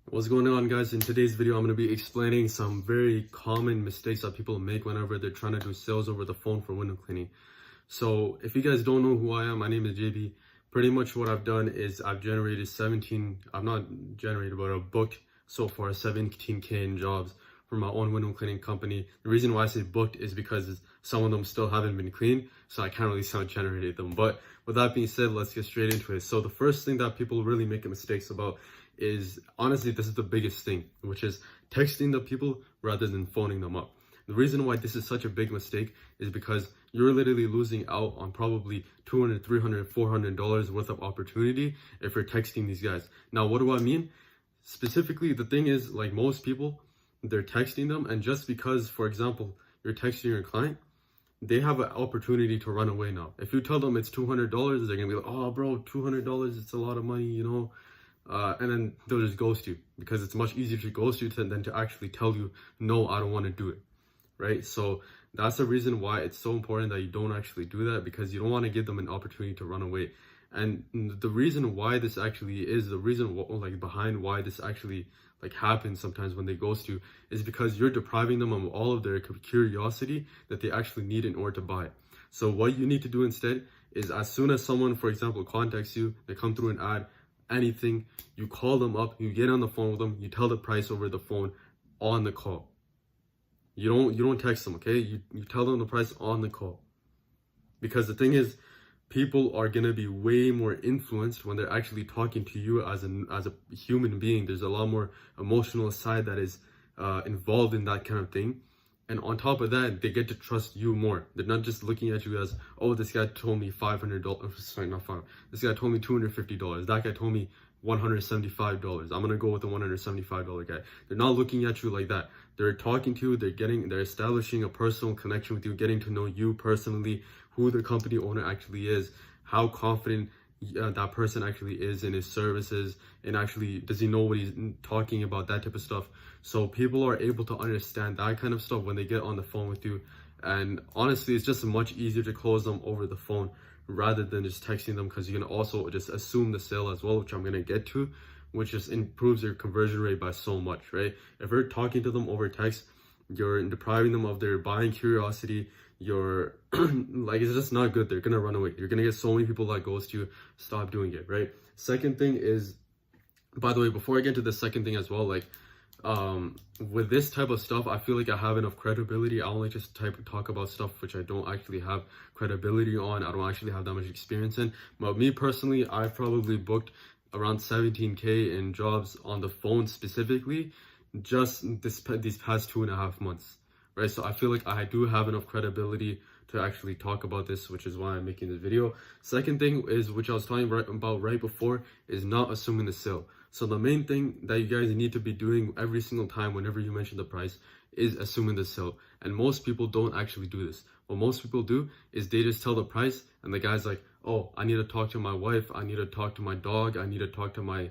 What's going on, guys? In today's video, I'm going to be explaining some very common mistakes that people make whenever they're trying to do sales over the phone for window cleaning. So if you guys don't know who I am, my name is JB. Pretty much what I've done is I've not generated, but I've booked so far 17K in jobs for my own window cleaning company. The reason why I say booked is because some of them still haven't been cleaned, so I can't really generate them. But with that being said, let's get straight into it. So the first thing that people really make mistakes about is, honestly, this is the biggest thing, which is texting the people rather than phoning them up. The reason why this is such a big mistake is because you're literally losing out on probably $200, $300, $400 worth of opportunity if you're texting these guys. Now, what do I mean? Specifically, the thing is, like most people, they're texting them, and just because, for example, you're texting your client, they have an opportunity to run away now. If you tell them it's $200, they're gonna be like, oh bro, $200, it's a lot of money, you know? And then they'll just ghost you, because it's much easier to ghost you than to actually tell you, no, I don't want to do it, right? So that's the reason why it's so important that you don't actually do that, because you don't want to give them an opportunity to run away. And the reason why this actually is, the reason behind why this actually happens sometimes when they ghost you, is because you're depriving them of all of their curiosity that they actually need in order to buy. So what you need to do instead is, as soon as someone, for example, contacts you, they come through an ad, anything, you call them up, you get on the phone with them, you tell the price over the phone on the call. You don't text them, okay? You tell them the price on the call. Because the thing is, people are gonna be way more influenced when they're actually talking to you as a human being. There's a lot more emotional side that is involved in that kind of thing. And on top of that, they get to trust you more. They're not just looking at you as, oh, this guy told me $500. Sorry, not $500. This guy told me $250. That guy told me $175. I'm gonna go with the $175 guy. They're not looking at you like that. They're talking to you. They're establishing a personal connection with you, getting to know you personally, who the company owner actually is, how confident that person actually is in his services, and actually does he know what he's talking about, that type of stuff. So people are able to understand that kind of stuff when they get on the phone with you. And honestly, it's just much easier to close them over the phone rather than just texting them, because you can also just assume the sale as well, which I'm going to get to, which just improves your conversion rate by so much, right? If you're talking to them over text, you're depriving them of their buying curiosity. You're it's just not good. They're gonna run away. You're gonna get so many people that ghost you. Stop doing it, right? Second thing is, by the way, before I get to the second thing as well, with this type of stuff, I feel like I have enough credibility. I only just talk about stuff which I don't actually have credibility on. I don't actually have that much experience in. But me personally, I've probably booked around 17K in jobs on the phone specifically, just these past 2.5 months, right? So I feel like I do have enough credibility to actually talk about this, which is why I'm making this video. Second thing is, which I was talking about right before, is not assuming the sale. So the main thing that you guys need to be doing every single time whenever you mention the price is assuming the sale. And most people don't actually do this. What most people do is they just tell the price, and the guy's like, oh, I need to talk to my wife, I need to talk to my dog, I need to talk to my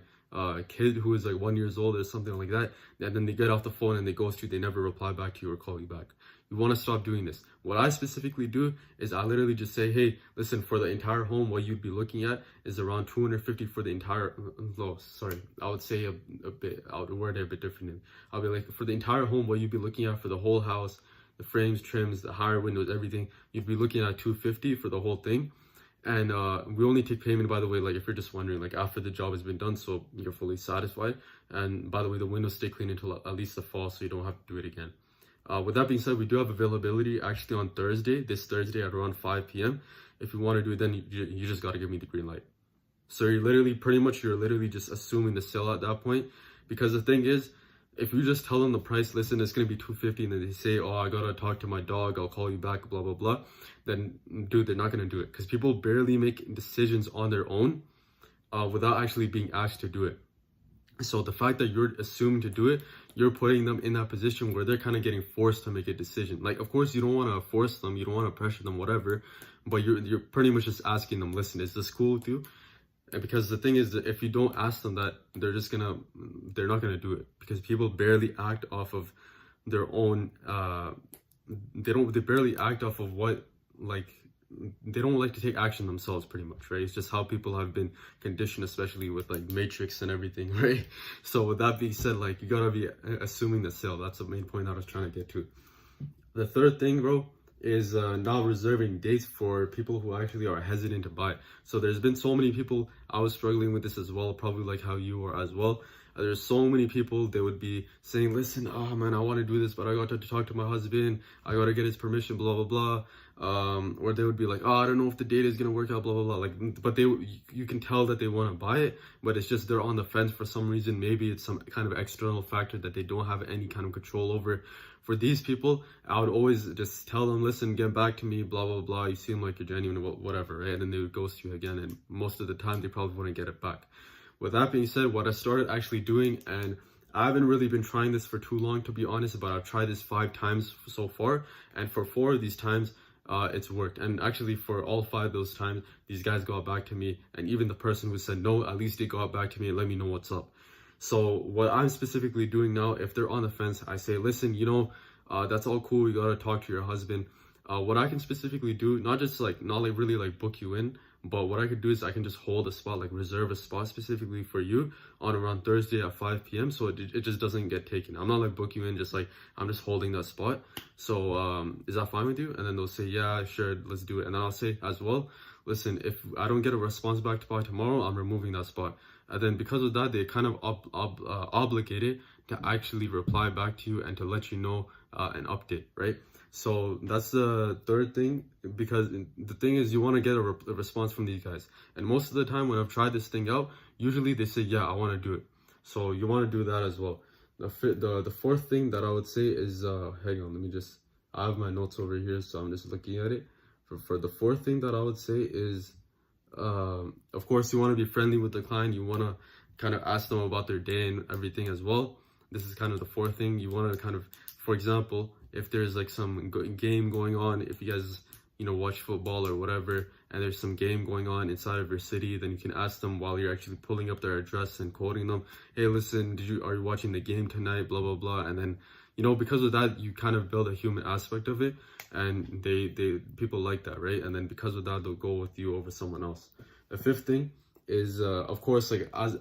kid who is like 1 year old or something like that. And then they get off the phone and they ghost you. They never reply back to you or call you back. You want to stop doing this. What I specifically do is I literally just say, hey, listen, for the entire home, what you'd be looking at is around $250 for the entire, I would say I would word it a bit differently. I'll be like, for the entire home, what you'd be looking at for the whole house, the frames, trims, the higher windows, everything, you'd be looking at $250 for the whole thing. And we only take payment, by the way, if you're just wondering, after the job has been done, so you're fully satisfied. And by the way, the windows stay clean until at least the fall, so you don't have to do it again. With that being said, we do have availability actually on this Thursday at around 5 p.m. If you want to do it, then you just got to give me the green light. So you're literally just assuming the sale at that point. Because the thing is, if you just tell them the price, listen, it's going to be $250, and then they say, oh, I got to talk to my dog, I'll call you back, blah, blah, blah, then, dude, they're not going to do it. Because people barely make decisions on their own without actually being asked to do it. So the fact that you're assuming to do it, you're putting them in that position where they're kind of getting forced to make a decision. Of course, you don't want to force them, you don't want to pressure them, whatever, but you're pretty much just asking them, listen, is this cool with you? And because the thing is that if you don't ask them that, they're not gonna do it, because people barely act off of their own they barely act off of what they don't like to take action themselves, pretty much, right? It's just how people have been conditioned, especially with like Matrix and everything, right? So with that being said, like, you gotta be assuming the sale. That's the main point I was trying to get to. The third thing, bro, is now reserving dates for people who actually are hesitant to buy. So there's been so many people, I was struggling with this as well, probably like how you are as well. There's so many people, they would be saying, listen, oh man, I want to do this, but I got to talk to my husband, I got to get his permission, blah, blah, blah. Or they would be like, oh, I don't know if the date is going to work out, blah, blah, blah. Like, but you can tell that they want to buy it, but it's just they're on the fence for some reason. Maybe it's some kind of external factor that they don't have any kind of control over. For these people, I would always just tell them, listen, get back to me, blah, blah, blah. You seem like you're genuine, whatever, right? And then they would ghost you again. And most of the time, they probably wouldn't get it back. With that being said, what I started actually doing, and I haven't really been trying this for too long, to be honest, but I've tried this 5 times so far. And for 4 of these times, it's worked. And actually, for all 5 of those times, these guys got back to me. And even the person who said no, at least they got back to me and let me know what's up. So what I'm specifically doing now, if they're on the fence, I say, listen, you know, that's all cool. You got to talk to your husband. What I can specifically do, not like really like book you in, but what I could do is I can just hold a spot, like reserve a spot specifically for you on around Thursday at 5 p.m. So it just doesn't get taken. I'm not like book you in, just like I'm just holding that spot. So is that fine with you? And then they'll say, yeah, sure, let's do it. And then I'll say as well, listen, if I don't get a response back by tomorrow, I'm removing that spot. And then because of that, they kind of obligated to actually reply back to you and to let you know an update, right? So that's the third thing, because the thing is, you want to get a response from these guys. And most of the time when I've tried this thing out, usually they say, yeah, I want to do it. So you want to do that as well. The fourth thing that I would say is, hang on, I have my notes over here, so I'm just looking at it. For the fourth thing that I would say is, of course, you want to be friendly with the client. You want to kind of ask them about their day and everything as well. This is kind of the fourth thing. You want to kind of, for example, if there's like some game going on, if you guys, you know, watch football or whatever, and there's some game going on inside of your city, then you can ask them while you're actually pulling up their address and quoting them, hey, listen, are you watching the game tonight, blah, blah, blah. And then, you know, because of that, you kind of build a human aspect of it, and people like that, right? And then because of that, they'll go with you over someone else. The fifth thing is, of course, like as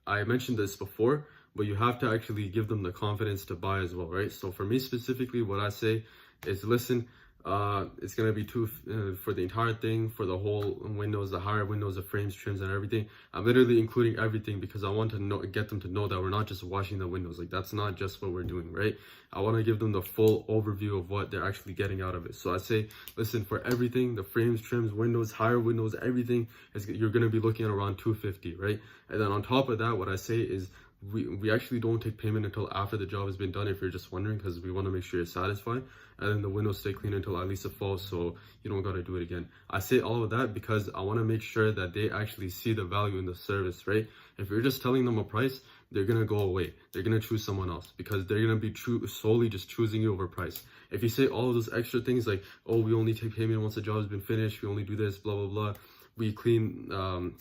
I mentioned this before, but you have to actually give them the confidence to buy as well, right? So for me specifically, what I say is, listen, it's gonna be for the entire thing, for the whole windows, the higher windows, the frames, trims, and everything. I'm literally including everything because I want to get them to know that we're not just washing the windows. Like, that's not just what we're doing, right? I want to give them the full overview of what they're actually getting out of it. So I say, listen, for everything, the frames, trims, windows, higher windows, everything, you're gonna be looking at around $250, right? And then on top of that, what I say is, we actually don't take payment until after the job has been done, if you're just wondering, because we want to make sure you're satisfied. And then the windows stay clean until at least it falls, so you don't got to do it again. I say all of that because I want to make sure that they actually see the value in the service, right? If you're just telling them a price, they're going to go away. They're going to choose someone else because they're going to be solely just choosing you over price. If you say all of those extra things like, oh, we only take payment once the job has been finished, we only do this, blah, blah, blah. We clean, the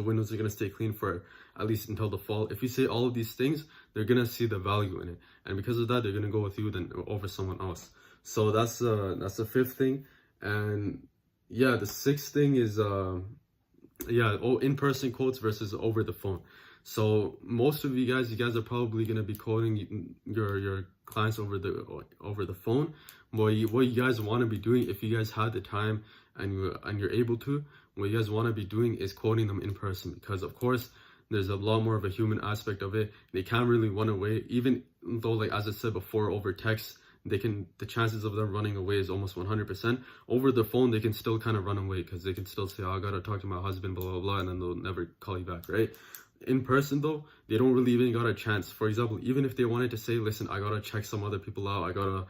windows are going to stay clean for at least until the fall. If you say all of these things, they're going to see the value in it. And because of that, they're going to go with you than over someone else. So that's the fifth thing. And yeah, the sixth thing is, in-person quotes versus over the phone. So most of you guys are probably going to be quoting your clients over the phone. What you guys want to be doing, if you guys had the time and you're able to, what you guys want to be doing is quoting them in person, because of course there's a lot more of a human aspect of it. They can't really run away, even though, like as I said before, over text the chances of them running away is almost 100%. Over the phone they can still kind of run away because they can still say, oh, I gotta talk to my husband, blah blah blah, and then they'll never call you back, right? In person though, they don't really even got a chance. For example, even if they wanted to say, listen, I gotta check some other people out, I gotta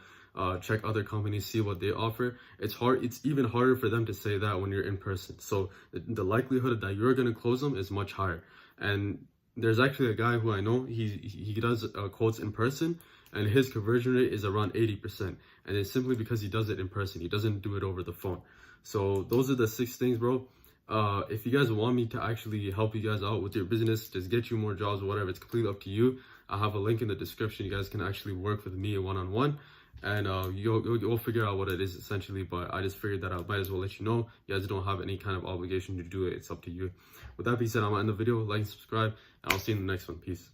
check other companies, see what they offer, it's even harder for them to say that when you're in person. So the likelihood that you're going to close them is much higher. And there's actually a guy who I know, he does quotes in person, and his conversion rate is around 80%, and it's simply because he does it in person. He doesn't do it over the phone. So those are the 6 things, bro. If you guys want me to actually help you guys out with your business, just get you more jobs or whatever, it's completely up to you. I have a link in the description. You guys can actually work with me one-on-one. and you'll figure out what it is essentially. But I just figured that I might as well let you know. You guys don't have any kind of obligation to do it. It's up to you. With that being said, I'm gonna end the video. Like and subscribe, and I'll see you in the next one. Peace.